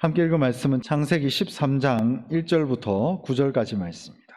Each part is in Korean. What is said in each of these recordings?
함께 읽은 말씀은 창세기 13장 1절부터 9절까지 말씀입니다.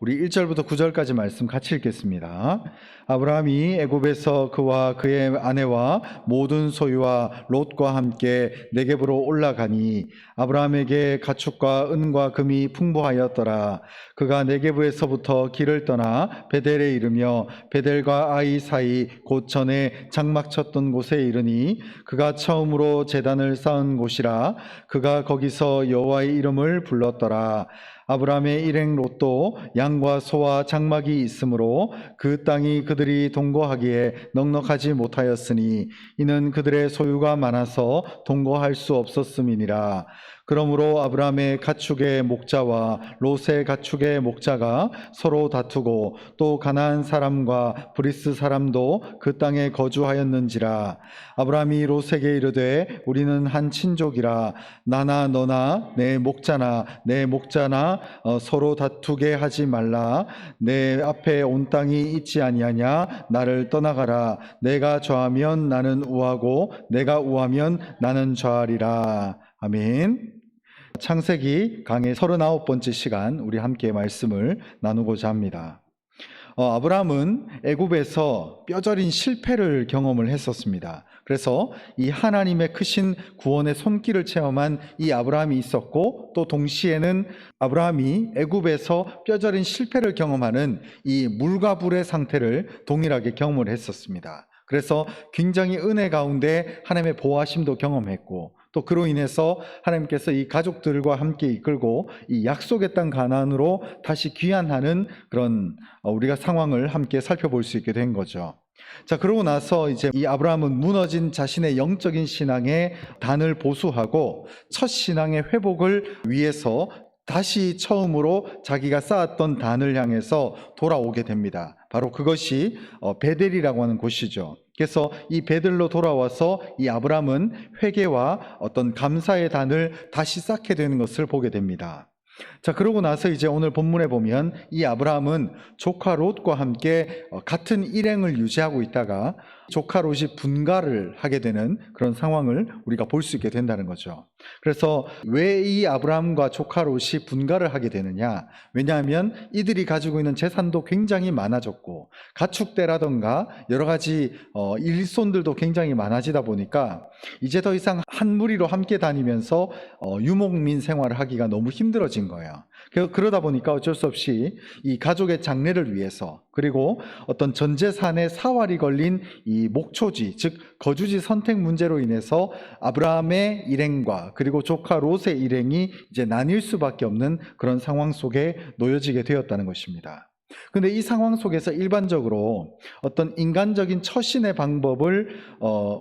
우리 1절부터 9절까지 말씀 같이 읽겠습니다. 아브라함이 애굽에서 그와 그의 아내와 모든 소유와 롯과 함께 네겝으로 올라가니 아브라함에게 가축과 은과 금이 풍부하였더라. 그가 네겝에서부터 길을 떠나 베델에 이르며 베델과 아이 사이 곧 전에 장막 쳤던 곳에 이르니 그가 처음으로 제단을 쌓은 곳이라. 그가 거기서 여호와의 이름을 불렀더라. 아브라함의 일행 롯도 양과 소와 장막이 있으므로 그 땅이 그들이 동거하기에 넉넉하지 못하였으니 이는 그들의 소유가 많아서 동거할 수 없었음이니라. 그러므로 아브라함의 가축의 목자와 롯의 가축의 목자가 서로 다투고 또 가나안 사람과 브리스 사람도 그 땅에 거주하였는지라. 아브라함이 롯에게 이르되 우리는 한 친족이라 나나 너나 내 목자나 내 목자나 서로 다투게 하지 말라. 내 앞에 온 땅이 있지 아니하냐. 나를 떠나가라. 내가 좌하면 나는 우하고 내가 우하면 나는 좌하리라. 아멘. 창세기 강의 39번째 시간 우리 함께 말씀을 나누고자 합니다. 아브라함은 애굽에서 뼈저린 실패를 경험을 했었습니다. 그래서 이 하나님의 크신 구원의 손길을 체험한 이 아브라함이 있었고, 또 동시에는 아브라함이 애굽에서 뼈저린 실패를 경험하는 이 물과 불의 상태를 동일하게 경험을 했었습니다. 그래서 굉장히 은혜 가운데 하나님의 보호하심도 경험했고, 또 그로 인해서 하나님께서 이 가족들과 함께 이끌고 이 약속의 땅 가나안으로 다시 귀환하는 그런 우리가 상황을 함께 살펴볼 수 있게 된 거죠. 자, 그러고 나서 이제 이 아브라함은 무너진 자신의 영적인 신앙의 단을 보수하고 첫 신앙의 회복을 위해서 다시 처음으로 자기가 쌓았던 단을 향해서 돌아오게 됩니다. 바로 그것이 베델이라고 하는 곳이죠. 그래서 이 베델로 돌아와서 이 아브라함은 회개와 어떤 감사의 단을 다시 쌓게 되는 것을 보게 됩니다. 자, 그러고 나서 이제 오늘 본문에 보면 이 아브라함은 조카 롯과 함께 같은 일행을 유지하고 있다가 조카 롯이 분가를 하게 되는 그런 상황을 우리가 볼 수 있게 된다는 거죠. 그래서 왜 이 아브라함과 조카 롯이 분가를 하게 되느냐? 왜냐하면 이들이 가지고 있는 재산도 굉장히 많아졌고 가축대라던가 여러 가지 일손들도 굉장히 많아지다 보니까 이제 더 이상 한 무리로 함께 다니면서 유목민 생활을 하기가 너무 힘들어진 거예요. 그러다 보니까 어쩔 수 없이 이 가족의 장래를 위해서, 그리고 어떤 전 재산의 사활이 걸린 이 목초지, 즉 거주지 선택 문제로 인해서 아브라함의 일행과 그리고 조카 롯의 일행이 이제 나뉠 수밖에 없는 그런 상황 속에 놓여지게 되었다는 것입니다. 근데 이 상황 속에서 일반적으로 어떤 인간적인 처신의 방법을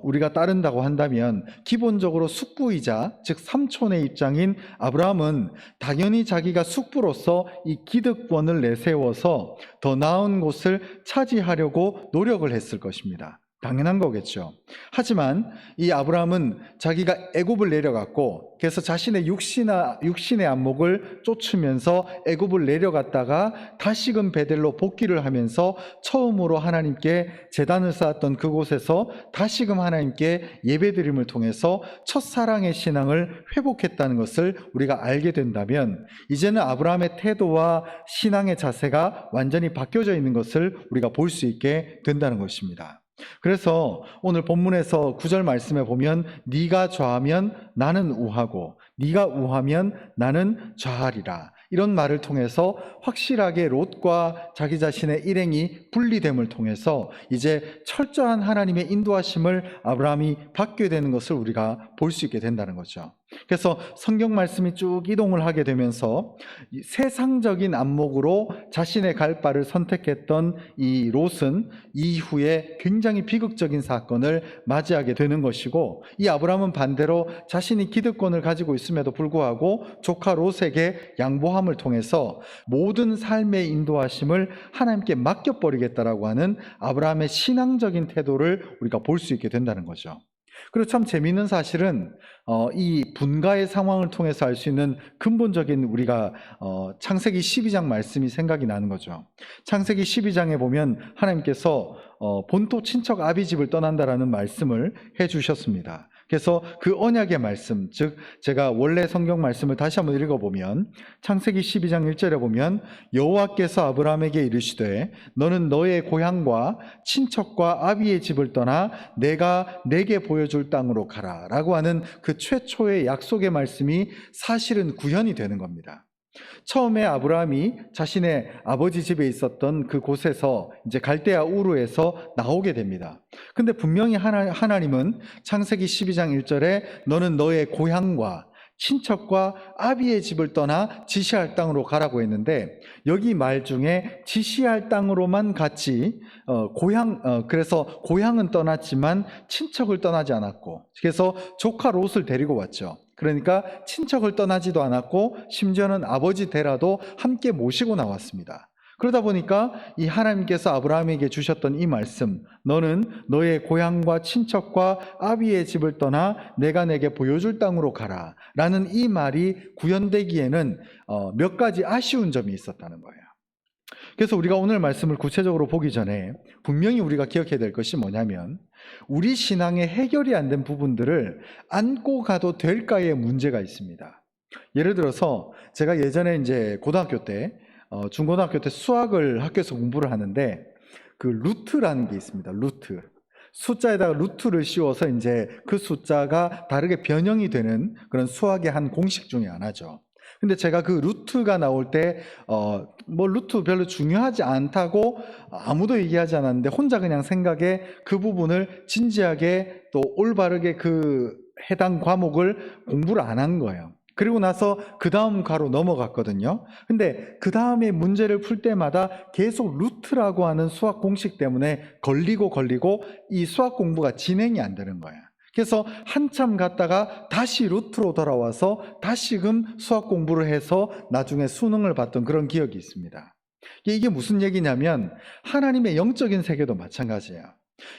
우리가 따른다고 한다면 기본적으로 숙부이자 즉 삼촌의 입장인 아브라함은 당연히 자기가 숙부로서 이 기득권을 내세워서 더 나은 곳을 차지하려고 노력을 했을 것입니다. 당연한 거겠죠. 하지만 이 아브라함은 자기가 애굽을 내려갔고, 그래서 자신의 육신의 안목을 쫓으면서 애굽을 내려갔다가 다시금 베델로 복귀를 하면서 처음으로 하나님께 제단을 쌓았던 그곳에서 다시금 하나님께 예배드림을 통해서 첫사랑의 신앙을 회복했다는 것을 우리가 알게 된다면, 이제는 아브라함의 태도와 신앙의 자세가 완전히 바뀌어져 있는 것을 우리가 볼 수 있게 된다는 것입니다. 그래서 오늘 본문에서 9절 말씀에 보면 네가 좌하면 나는 우하고 네가 우하면 나는 좌하리라, 이런 말을 통해서 확실하게 롯과 자기 자신의 일행이 분리됨을 통해서 이제 철저한 하나님의 인도하심을 아브라함이 받게 되는 것을 우리가 볼 수 있게 된다는 거죠. 그래서 성경 말씀이 쭉 이동을 하게 되면서 세상적인 안목으로 자신의 갈 바를 선택했던 이 롯은 이후에 굉장히 비극적인 사건을 맞이하게 되는 것이고, 이 아브라함은 반대로 자신이 기득권을 가지고 있음에도 불구하고 조카 롯에게 양보함을 통해서 모든 삶의 인도하심을 하나님께 맡겨버리겠다라고 하는 아브라함의 신앙적인 태도를 우리가 볼 수 있게 된다는 거죠. 그리고 참 재미있는 사실은 이 분가의 상황을 통해서 알 수 있는 근본적인 우리가 창세기 12장 말씀이 생각이 나는 거죠. 창세기 12장에 보면 하나님께서 본토 친척 아비 집을 떠난다라는 말씀을 해주셨습니다. 그래서 그 언약의 말씀, 즉 제가 원래 성경 말씀을 다시 한번 읽어보면 창세기 12장 1절에 보면 여호와께서 아브라함에게 이르시되 너는 너의 고향과 친척과 아비의 집을 떠나 내가 내게 보여줄 땅으로 가라 라고 하는 그 최초의 약속의 말씀이 사실은 구현이 되는 겁니다. 처음에 아브라함이 자신의 아버지 집에 있었던 그 곳에서 이제 갈대아 우르에서 나오게 됩니다. 근데 분명히 하나님은 창세기 12장 1절에 너는 너의 고향과 친척과 아비의 집을 떠나 지시할 땅으로 가라고 했는데 여기 말 중에 지시할 땅으로만 갔지 그래서 고향은 떠났지만 친척을 떠나지 않았고 그래서 조카 롯을 데리고 왔죠. 그러니까 친척을 떠나지도 않았고 심지어는 아버지 데라도 함께 모시고 나왔습니다. 그러다 보니까 이 하나님께서 아브라함에게 주셨던 이 말씀, 너는 너의 고향과 친척과 아비의 집을 떠나 내가 내게 보여줄 땅으로 가라 라는 이 말이 구현되기에는 몇 가지 아쉬운 점이 있었다는 거예요. 그래서 우리가 오늘 말씀을 구체적으로 보기 전에 분명히 우리가 기억해야 될 것이 뭐냐면 우리 신앙의 해결이 안 된 부분들을 안고 가도 될까의 문제가 있습니다. 예를 들어서 제가 예전에 이제 고등학교 때 중고등학교 때 수학을 학교에서 공부를 하는데 그 루트라는 게 있습니다. 루트. 숫자에다가 루트를 씌워서 이제 그 숫자가 다르게 변형이 되는 그런 수학의 한 공식 중에 하나죠. 근데 제가 그 루트가 나올 때 뭐 루트 별로 중요하지 않다고 아무도 얘기하지 않았는데 혼자 그냥 생각에 그 부분을 진지하게 또 올바르게 그 해당 과목을 공부를 안 한 거예요. 그리고 나서 그 다음 과로 넘어갔거든요. 근데 그 다음에 문제를 풀 때마다 계속 루트라고 하는 수학 공식 때문에 걸리고 이 수학 공부가 진행이 안 되는 거예요. 그래서 한참 갔다가 다시 루트로 돌아와서 다시금 수학 공부를 해서 나중에 수능을 봤던 그런 기억이 있습니다. 이게 무슨 얘기냐면 하나님의 영적인 세계도 마찬가지예요.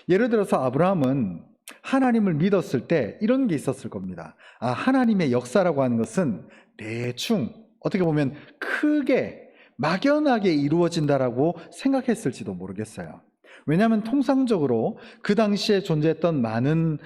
예를 들어서 아브라함은 하나님을 믿었을 때 이런 게 있었을 겁니다. 하나님의 역사라고 하는 것은 대충 어떻게 보면 크게 막연하게 이루어진다라고 생각했을지도 모르겠어요. 왜냐하면 통상적으로 그 당시에 존재했던 많은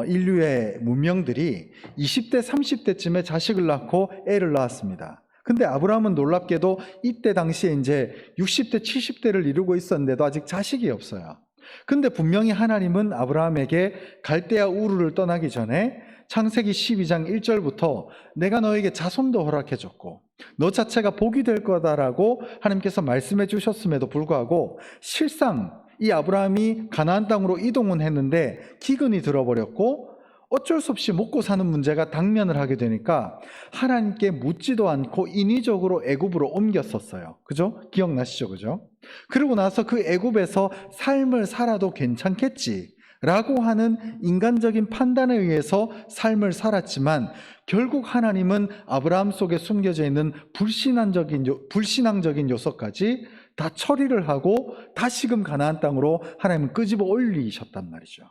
인류의 문명들이 20대, 30대쯤에 자식을 낳고 애를 낳았습니다. 근데 아브라함은 놀랍게도 이때 당시에 이제 60대, 70대를 이루고 있었는데도 아직 자식이 없어요. 근데 분명히 하나님은 아브라함에게 갈대아 우르를 떠나기 전에 창세기 12장 1절부터 내가 너에게 자손도 허락해줬고 너 자체가 복이 될 거다라고 하나님께서 말씀해 주셨음에도 불구하고 실상 이 아브라함이 가나안 땅으로 이동은 했는데 기근이 들어버렸고 어쩔 수 없이 먹고 사는 문제가 당면을 하게 되니까 하나님께 묻지도 않고 인위적으로 애굽으로 옮겼었어요. 그죠? 기억나시죠? 그죠? 그러고 나서 그 애굽에서 삶을 살아도 괜찮겠지 라고 하는 인간적인 판단에 의해서 삶을 살았지만 결국 하나님은 아브라함 속에 숨겨져 있는 불신앙적인 요소까지 다 처리를 하고 다시금 가나안 땅으로 하나님은 끄집어 올리셨단 말이죠.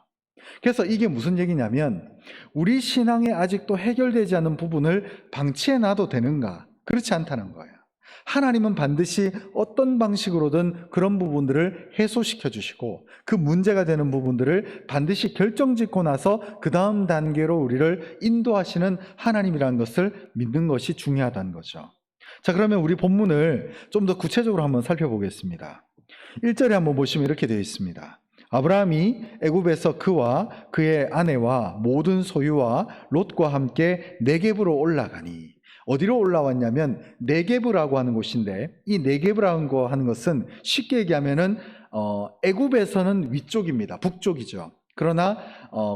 그래서 이게 무슨 얘기냐면 우리 신앙에 아직도 해결되지 않은 부분을 방치해 놔도 되는가? 그렇지 않다는 거예요. 하나님은 반드시 어떤 방식으로든 그런 부분들을 해소시켜 주시고 그 문제가 되는 부분들을 반드시 결정짓고 나서 그 다음 단계로 우리를 인도하시는 하나님이라는 것을 믿는 것이 중요하다는 거죠. 자, 그러면 우리 본문을 좀 더 구체적으로 한번 살펴보겠습니다. 1절에 한번 보시면 이렇게 되어 있습니다. 아브라함이 애굽에서 그와 그의 아내와 모든 소유와 롯과 함께 네겝으로 올라가니 어디로 올라왔냐면 네겝이라고 하는 곳인데 이 네겝이라고 하는 것은 쉽게 얘기하면은 애굽에서는 위쪽입니다. 북쪽이죠. 그러나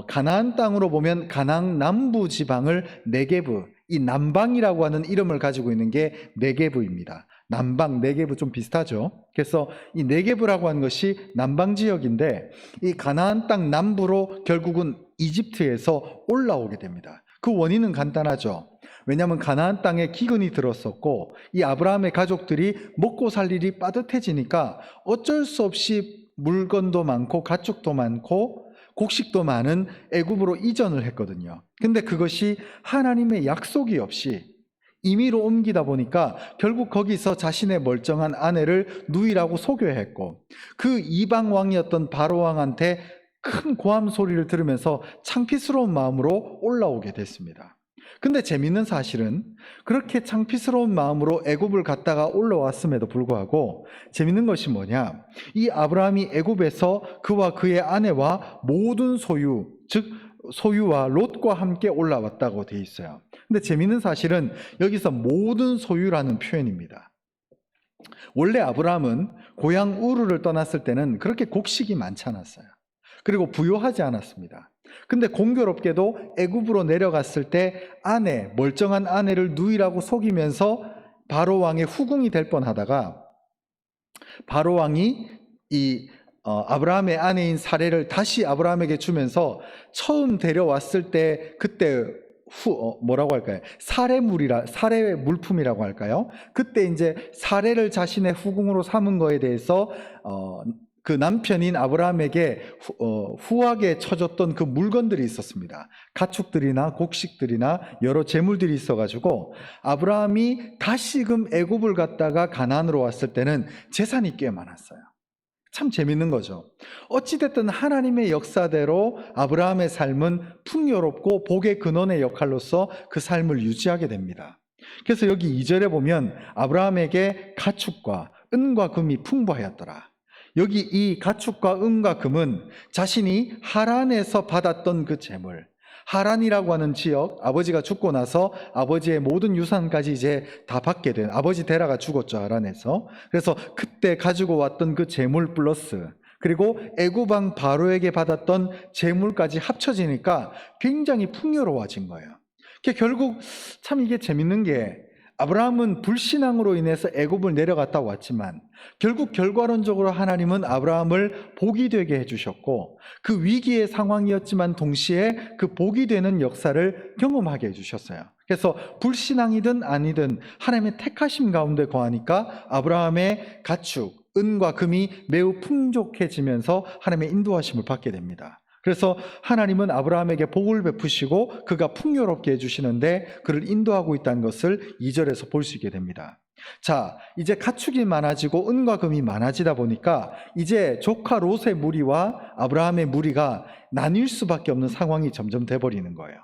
가나안 땅으로 보면 가나안 남부 지방을 네겝, 이 남방이라고 하는 이름을 가지고 있는 게 네겝입니다. 남방, 네겝 좀 비슷하죠. 그래서 이 네겝이라고 하는 것이 남방 지역인데 이 가나안 땅 남부로 결국은 이집트에서 올라오게 됩니다. 그 원인은 간단하죠. 왜냐하면 가나안 땅에 기근이 들었었고 이 아브라함의 가족들이 먹고 살 일이 빠듯해지니까 어쩔 수 없이 물건도 많고 가축도 많고 곡식도 많은 애굽으로 이전을 했거든요. 근데 그것이 하나님의 약속이 없이 임의로 옮기다 보니까 결국 거기서 자신의 멀쩡한 아내를 누이라고 소교했고 그 이방 왕이었던 바로 왕한테 큰 고함 소리를 들으면서 창피스러운 마음으로 올라오게 됐습니다. 근데 재밌는 사실은 그렇게 창피스러운 마음으로 애굽을 갔다가 올라왔음에도 불구하고 재밌는 것이 뭐냐? 이 아브라함이 애굽에서 그와 그의 아내와 모든 소유, 즉 소유와 롯과 함께 올라왔다고 돼 있어요. 근데 재밌는 사실은 여기서 모든 소유라는 표현입니다. 원래 아브라함은 고향 우르를 떠났을 때는 그렇게 곡식이 많지 않았어요. 그리고 부유하지 않았습니다. 근데 공교롭게도 애굽으로 내려갔을 때 멀쩡한 아내를 누이라고 속이면서 바로 왕의 후궁이 될 뻔하다가 바로 왕이 아브라함의 아내인 사레를 다시 아브라함에게 주면서 처음 데려왔을 때 그때 뭐라고 할까요? 사례 물품이라고 할까요? 그때 이제 사례를 자신의 후궁으로 삼은 거에 대해서 그 남편인 아브라함에게 후하게 쳐줬던 그 물건들이 있었습니다. 가축들이나 곡식들이나 여러 재물들이 있어가지고 아브라함이 다시금 애굽을 갔다가 가나안으로 왔을 때는 재산이 꽤 많았어요. 참 재밌는 거죠. 어찌됐든 하나님의 역사대로 아브라함의 삶은 풍요롭고 복의 근원의 역할로서 그 삶을 유지하게 됩니다. 그래서 여기 2절에 보면 아브라함에게 가축과 은과 금이 풍부하였더라. 여기 이 가축과 은과 금은 자신이 하란에서 받았던 그 재물, 하란이라고 하는 지역, 아버지가 죽고 나서 아버지의 모든 유산까지 이제 다 받게 된, 아버지 데라가 죽었죠, 하란에서. 그래서 그때 가지고 왔던 그 재물 플러스 그리고 애굽 왕 바로에게 받았던 재물까지 합쳐지니까 굉장히 풍요로워진 거예요. 결국 참 이게 재밌는 게 아브라함은 불신앙으로 인해서 애굽을 내려갔다 왔지만 결국 결과론적으로 하나님은 아브라함을 복이 되게 해주셨고 그 위기의 상황이었지만 동시에 그 복이 되는 역사를 경험하게 해주셨어요. 그래서 불신앙이든 아니든 하나님의 택하심 가운데 거하니까 아브라함의 가축, 은과 금이 매우 풍족해지면서 하나님의 인도하심을 받게 됩니다. 그래서 하나님은 아브라함에게 복을 베푸시고 그가 풍요롭게 해주시는데 그를 인도하고 있다는 것을 2절에서 볼 수 있게 됩니다. 자, 이제 가축이 많아지고 은과 금이 많아지다 보니까 이제 조카 롯의 무리와 아브라함의 무리가 나뉠 수밖에 없는 상황이 점점 돼버리는 거예요.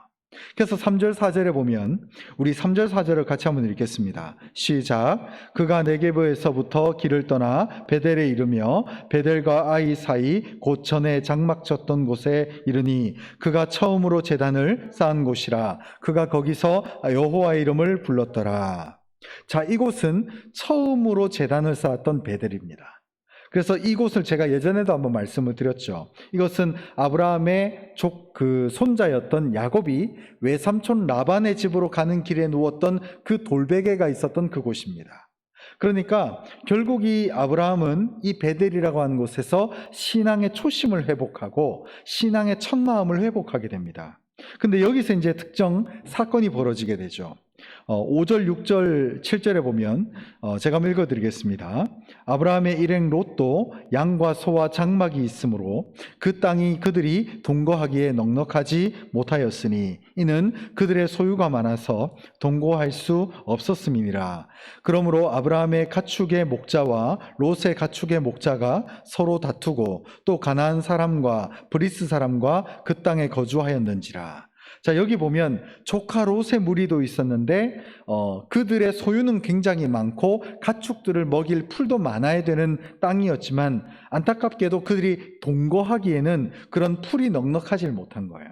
그래서 3절 4절에 보면 우리 3절 4절을 같이 한번 읽겠습니다. 시작. 그가 네게브에서부터 길을 떠나 베델에 이르며 베델과 아이 사이 곧 전에 장막 쳤던 곳에 이르니 그가 처음으로 제단을 쌓은 곳이라. 그가 거기서 여호와의 이름을 불렀더라. 자, 이곳은 처음으로 제단을 쌓았던 베델입니다. 그래서 이곳을 제가 예전에도 한번 말씀을 드렸죠. 이것은 아브라함의 손자였던 야곱이 외삼촌 라반의 집으로 가는 길에 누웠던 그 돌베개가 있었던 그곳입니다. 그러니까 결국 이 아브라함은 이 베델이라고 하는 곳에서 신앙의 초심을 회복하고 신앙의 첫 마음을 회복하게 됩니다. 근데 여기서 이제 특정 사건이 벌어지게 되죠. 5절, 6절, 7절에 보면 제가 한번 읽어드리겠습니다. 아브라함의 일행 롯도 양과 소와 장막이 있으므로 그 땅이 그들이 동거하기에 넉넉하지 못하였으니 이는 그들의 소유가 많아서 동거할 수 없었음이니라. 그러므로 아브라함의 가축의 목자와 롯의 가축의 목자가 서로 다투고 또 가나안 사람과 브리스 사람과 그 땅에 거주하였는지라. 자, 여기 보면 조카 롯의 무리도 있었는데 그들의 소유는 굉장히 많고 가축들을 먹일 풀도 많아야 되는 땅이었지만 안타깝게도 그들이 동거하기에는 그런 풀이 넉넉하지 못한 거예요.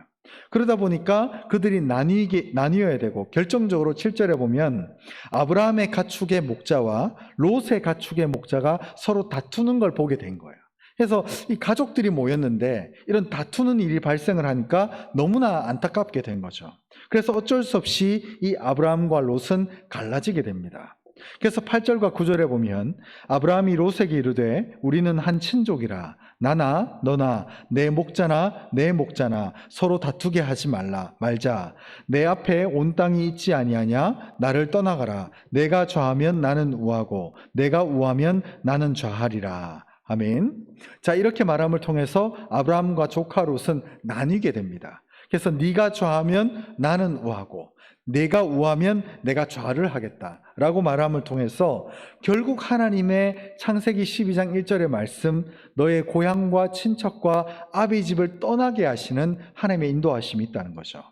그러다 보니까 그들이 나뉘어야 되고 결정적으로 7절에 보면 아브라함의 가축의 목자와 롯의 가축의 목자가 서로 다투는 걸 보게 된 거예요. 그래서 이 가족들이 모였는데 이런 다투는 일이 발생을 하니까 너무나 안타깝게 된 거죠. 그래서 어쩔 수 없이 이 아브라함과 롯은 갈라지게 됩니다. 그래서 8절과 9절에 보면 아브라함이 롯에게 이르되 우리는 한 친족이라 나나 너나 내 목자나 내 목자나 서로 다투게 하지 말자. 내 앞에 온 땅이 있지 아니하냐? 나를 떠나가라. 내가 좌하면 나는 우하고 내가 우하면 나는 좌하리라. 아멘. 자, 이렇게 말함을 통해서 아브라함과 조카 롯은 나뉘게 됩니다. 그래서 네가 좌하면 나는 우하고 내가 우하면 내가 좌를 하겠다라고 말함을 통해서 결국 하나님의 창세기 12장 1절의 말씀, 너의 고향과 친척과 아비 집을 떠나게 하시는 하나님의 인도하심이 있다는 거죠.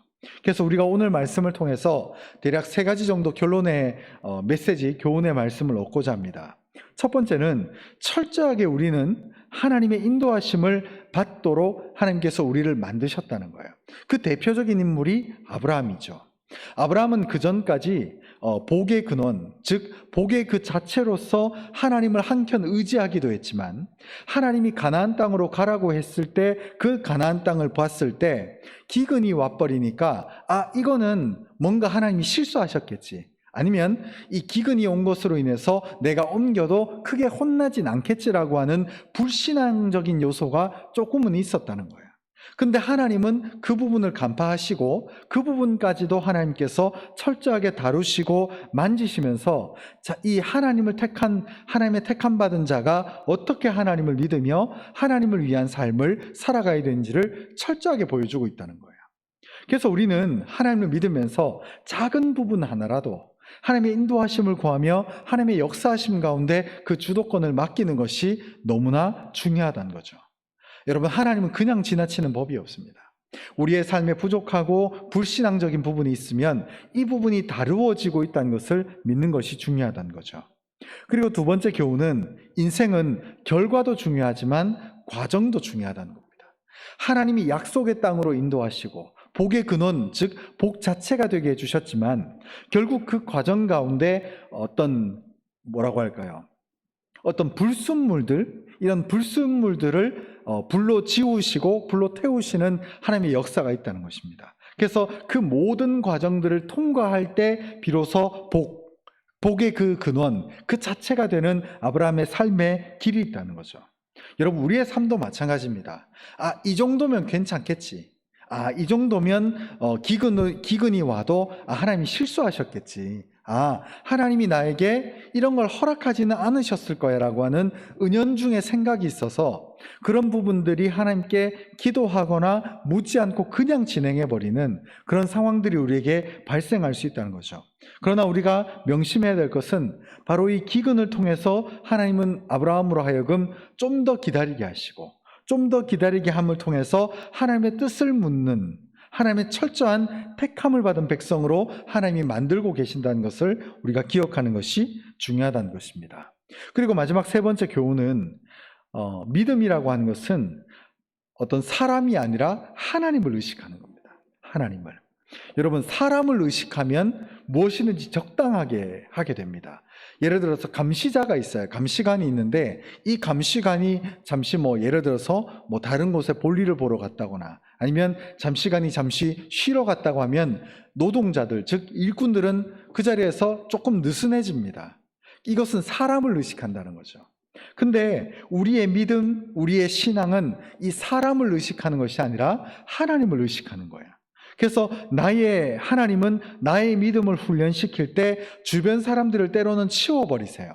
그래서 우리가 오늘 말씀을 통해서 대략 3가지 정도 결론의 메시지, 교훈의 말씀을 얻고자 합니다. 첫 번째는 철저하게 우리는 하나님의 인도하심을 받도록 하나님께서 우리를 만드셨다는 거예요. 그 대표적인 인물이 아브라함이죠. 아브라함은 그 전까지 복의 근원, 즉 복의 그 자체로서 하나님을 한켠 의지하기도 했지만 하나님이 가나안 땅으로 가라고 했을 때 그 가나안 땅을 봤을 때 기근이 와버리니까 이거는 뭔가 하나님이 실수하셨겠지, 아니면 이 기근이 온 것으로 인해서 내가 옮겨도 크게 혼나진 않겠지라고 하는 불신앙적인 요소가 조금은 있었다는 거예요. 근데 하나님은 그 부분을 간파하시고 그 부분까지도 하나님께서 철저하게 다루시고 만지시면서 이 하나님의 택함 받은 자가 어떻게 하나님을 믿으며 하나님을 위한 삶을 살아가야 되는지를 철저하게 보여주고 있다는 거예요. 그래서 우리는 하나님을 믿으면서 작은 부분 하나라도 하나님의 인도하심을 구하며 하나님의 역사하심 가운데 그 주도권을 맡기는 것이 너무나 중요하다는 거죠. 여러분, 하나님은 그냥 지나치는 법이 없습니다. 우리의 삶에 부족하고 불신앙적인 부분이 있으면 이 부분이 다루어지고 있다는 것을 믿는 것이 중요하다는 거죠. 그리고 두 번째 교훈은 인생은 결과도 중요하지만 과정도 중요하다는 겁니다. 하나님이 약속의 땅으로 인도하시고 복의 근원, 즉 복 자체가 되게 해주셨지만 결국 그 과정 가운데 어떤 불순물들, 이런 불순물들을 불로 지우시고 불로 태우시는 하나님의 역사가 있다는 것입니다. 그래서 그 모든 과정들을 통과할 때 비로소 복의 그 근원, 그 자체가 되는 아브라함의 삶의 길이 있다는 거죠. 여러분, 우리의 삶도 마찬가지입니다. 이 정도면 괜찮겠지. 이 정도면 기근이 와도 하나님이 실수하셨겠지. 하나님이 나에게 이런 걸 허락하지는 않으셨을 거야 라고 하는 은연중에 생각이 있어서 그런 부분들이 하나님께 기도하거나 묻지 않고 그냥 진행해버리는 그런 상황들이 우리에게 발생할 수 있다는 거죠. 그러나 우리가 명심해야 될 것은 바로 이 기근을 통해서 하나님은 아브라함으로 하여금 좀 더 기다리게 하시고 좀 더 기다리게 함을 통해서 하나님의 뜻을 묻는, 하나님의 철저한 택함을 받은 백성으로 하나님이 만들고 계신다는 것을 우리가 기억하는 것이 중요하다는 것입니다. 그리고 마지막 3번째 교훈은 믿음이라고 하는 것은 어떤 사람이 아니라 하나님을 의식하는 겁니다. 하나님을. 여러분, 사람을 의식하면 무엇이든지 적당하게 하게 됩니다. 예를 들어서 감시자가 있어요. 감시관이 있는데 이 감시관이 잠시 예를 들어서 다른 곳에 볼일을 보러 갔다거나 아니면 잠시 쉬러 갔다고 하면 노동자들, 즉 일꾼들은 그 자리에서 조금 느슨해집니다. 이것은 사람을 의식한다는 거죠. 근데 우리의 믿음, 우리의 신앙은 이 사람을 의식하는 것이 아니라 하나님을 의식하는 거예요. 그래서 나의 하나님은 나의 믿음을 훈련시킬 때 주변 사람들을 때로는 치워버리세요.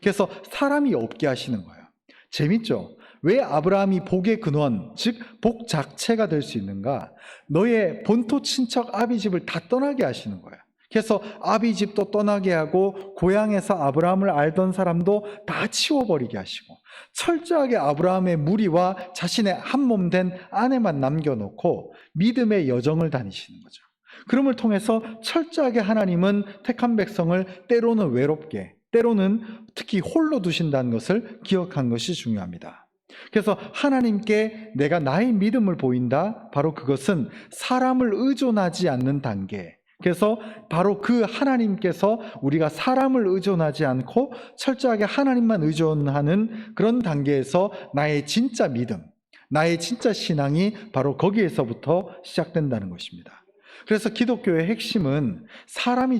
그래서 사람이 없게 하시는 거예요. 재밌죠? 왜 아브라함이 복의 근원, 즉 복 자체가 될 수 있는가? 너의 본토 친척 아비 집을 다 떠나게 하시는 거예요. 그래서 아비 집도 떠나게 하고 고향에서 아브라함을 알던 사람도 다 치워버리게 하시고 철저하게 아브라함의 무리와 자신의 한몸 된 아내만 남겨놓고 믿음의 여정을 다니시는 거죠. 그럼을 통해서 철저하게 하나님은 택한 백성을 때로는 외롭게, 때로는 특히 홀로 두신다는 것을 기억한 것이 중요합니다. 그래서 하나님께 내가 나의 믿음을 보인다, 바로 그것은 사람을 의존하지 않는 단계. 그래서 바로 그 하나님께서 우리가 사람을 의존하지 않고 철저하게 하나님만 의존하는 그런 단계에서 나의 진짜 믿음, 나의 진짜 신앙이 바로 거기에서부터 시작된다는 것입니다. 그래서 기독교의 핵심은 사람이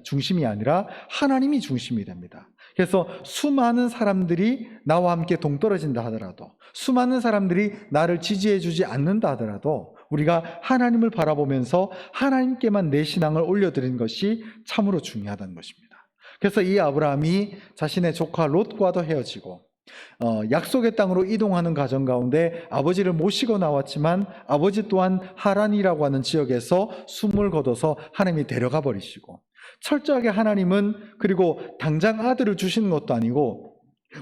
중심이 아니라 하나님이 중심이 됩니다. 그래서 수많은 사람들이 나와 함께 동떨어진다 하더라도, 수많은 사람들이 나를 지지해주지 않는다 하더라도 우리가 하나님을 바라보면서 하나님께만 내 신앙을 올려드리는 것이 참으로 중요하다는 것입니다. 그래서 이 아브라함이 자신의 조카 롯과도 헤어지고 약속의 땅으로 이동하는 과정 가운데 아버지를 모시고 나왔지만 아버지 또한 하란이라고 하는 지역에서 숨을 거둬서 하나님이 데려가 버리시고, 철저하게 하나님은 그리고 당장 아들을 주시는 것도 아니고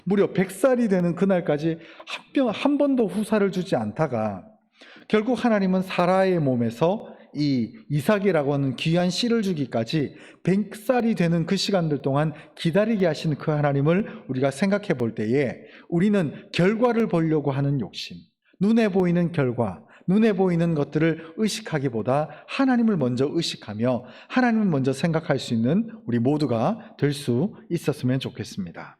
무려 100살이 되는 그날까지 한 번도 후사를 주지 않다가 결국 하나님은 사라의 몸에서 이 이삭이라고 하는 귀한 씨를 주기까지 100살이 되는 그 시간들 동안 기다리게 하신 그 하나님을 우리가 생각해 볼 때에 우리는 결과를 보려고 하는 욕심, 눈에 보이는 결과, 눈에 보이는 것들을 의식하기보다 하나님을 먼저 의식하며 하나님을 먼저 생각할 수 있는 우리 모두가 될 수 있었으면 좋겠습니다.